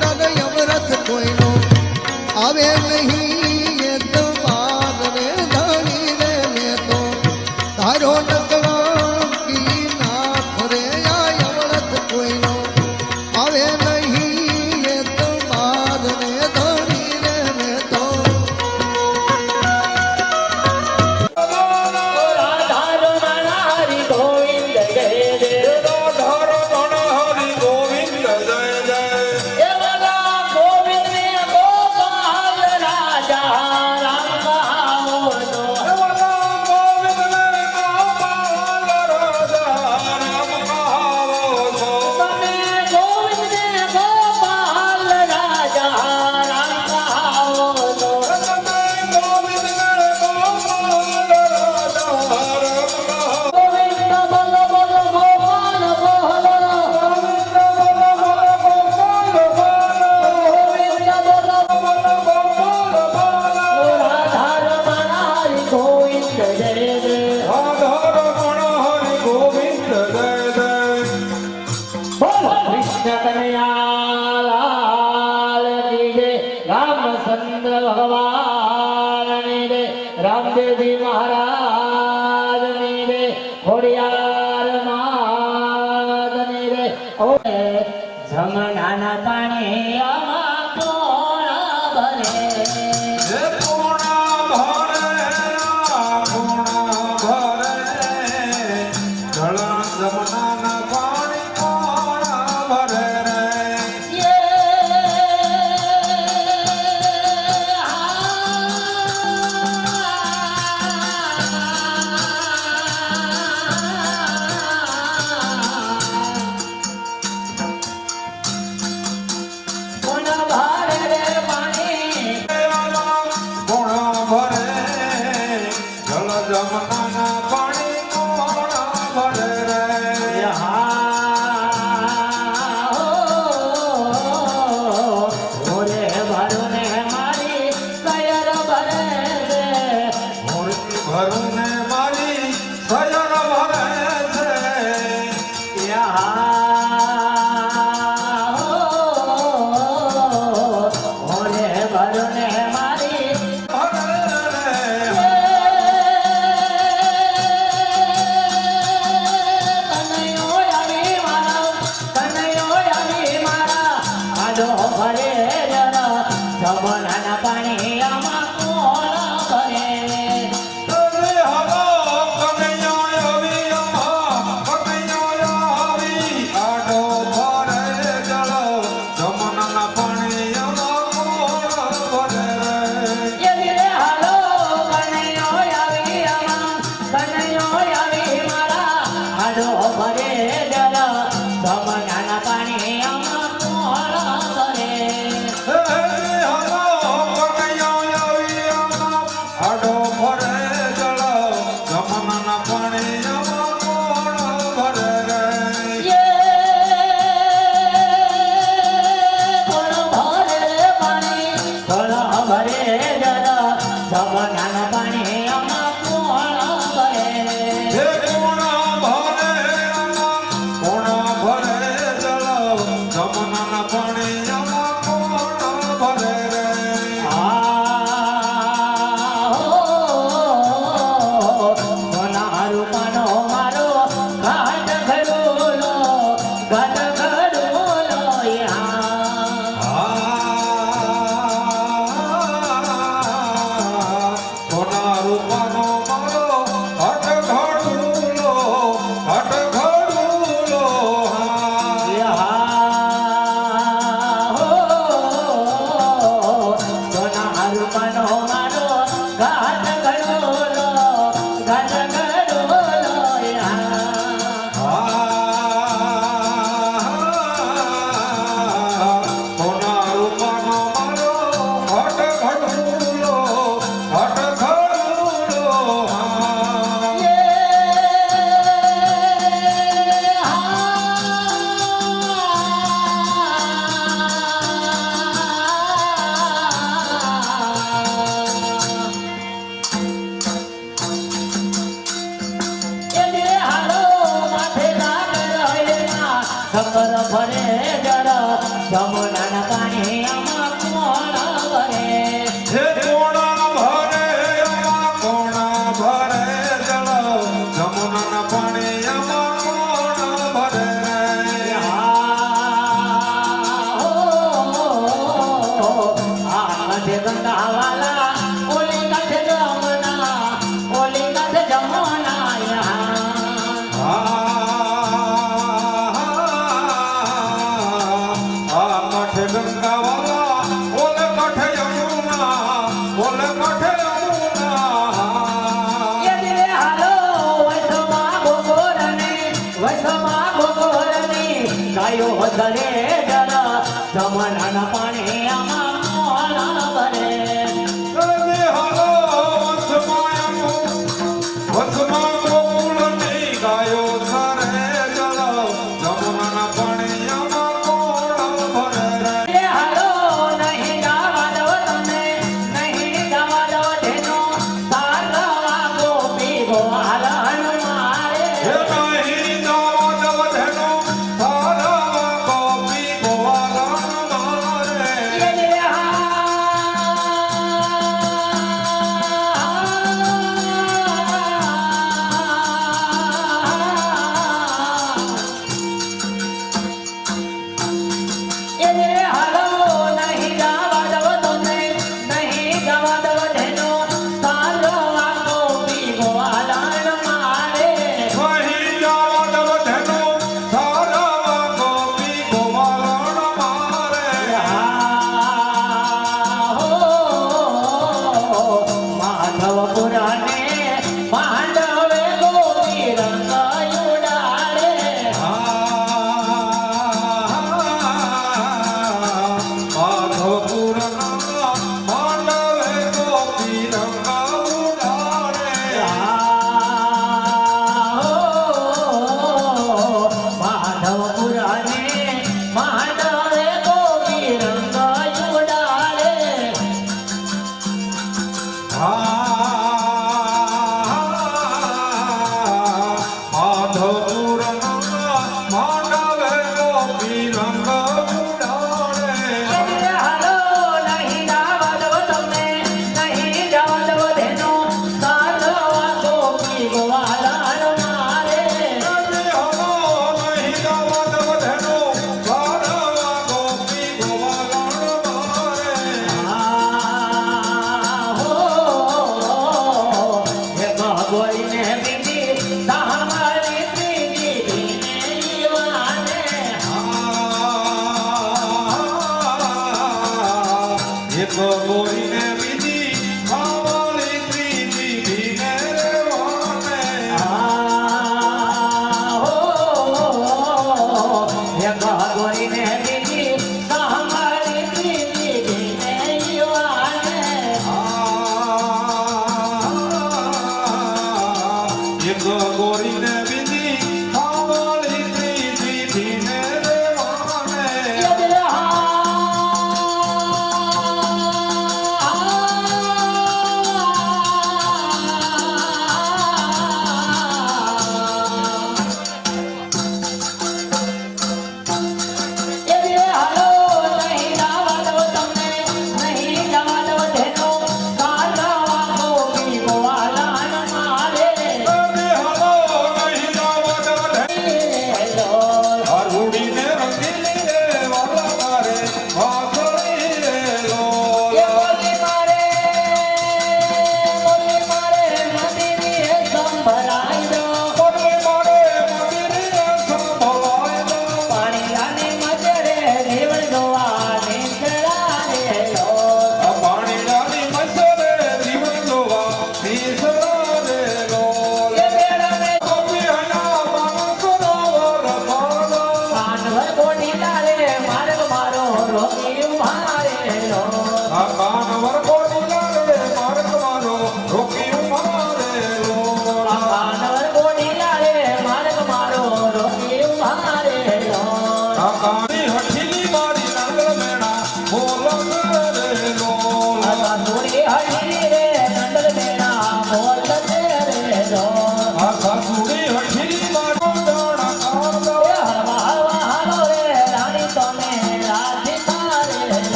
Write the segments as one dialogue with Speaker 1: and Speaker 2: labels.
Speaker 1: દાદા યમરથ કોઈનો આવે નહીં એ તો બાદ રે ધણી રે મેં તો તારો નકળાંકી નાથ રે આ યમરથ કોઈનો આવે નહીં એ તો બાદ રે ધણી રે મેં તો
Speaker 2: रामचंद्र भगवान ने रामदेवजी महाराज ने खोड़ियार माद ने जमना पानी પાણી માથે ગંગાવાલા ઓલી કાંઠે જમના ઓલી કાંઠે જમના
Speaker 3: કાંઠે ગંગાવાલા ઓલે કાંઠે યમુના ઓલે કાંઠે યમુના
Speaker 2: એ દિલે હાલો વૈષ્ણવમાં ગોગોરની ગાયો હદરે જરા જમનાના પાણી આમાં મોહના ભરે
Speaker 3: રે હાલો વસમાં ગોકુળની ગાયો સરે જલ જમુનાના પાણીયામાં કોણ ભરે રે
Speaker 2: એ હાલો નહીં ગાવા દો તમને નહીં ગાવા દો તેનો સારવા ગોપી ગોવાલન મારે
Speaker 3: હે નહીં જવા દવ ધેનો સારા ગોપી ગોવાલન મારે
Speaker 2: એ દિલે હાલો નહીં ગાવા દો તમને નહીં ગાવા દો તેનો સારવા ગોપી ગોવાલન મારે
Speaker 3: નહીં જવા દવ ધેનો સારા ગોપી ગોવાલન મારે
Speaker 2: માધવ પુરાને માંડવે ગોપી રંગ ઉડાડે
Speaker 3: માધવપુરના માંડવે ગોપી રંગ ઉડાડે
Speaker 2: માધવ પુરાને માંડવે ગોપી રંગ ઉડાડે
Speaker 3: માધવપુરના માંડવે ગોપી રંગ ઉડાડે
Speaker 2: હાલો નહીં ગાવા દો તમને નહીં ગાવા દો તેનો સારવા ગોપી ગોવાલન મારે ગોરીને બીજી સાંભળી ત્રીજી દીવાને
Speaker 3: ગોરીને બીજી ખાવાલી ત્રીજી ભીને રેવાને
Speaker 2: ગોરીને બીજી સાંભળી ત્રીજી દીવાને
Speaker 3: એક ગોરીને બીજી ખાવાલી ત્રીજી ભીને રેવાને
Speaker 2: રે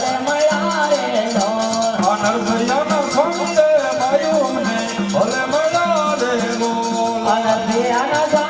Speaker 2: ભલે મળ્યા રે ઢોલ
Speaker 3: આ નરસૈયાના સંગે માયુમને ભલે મળ્યા રે બોલ
Speaker 2: અનધિયાના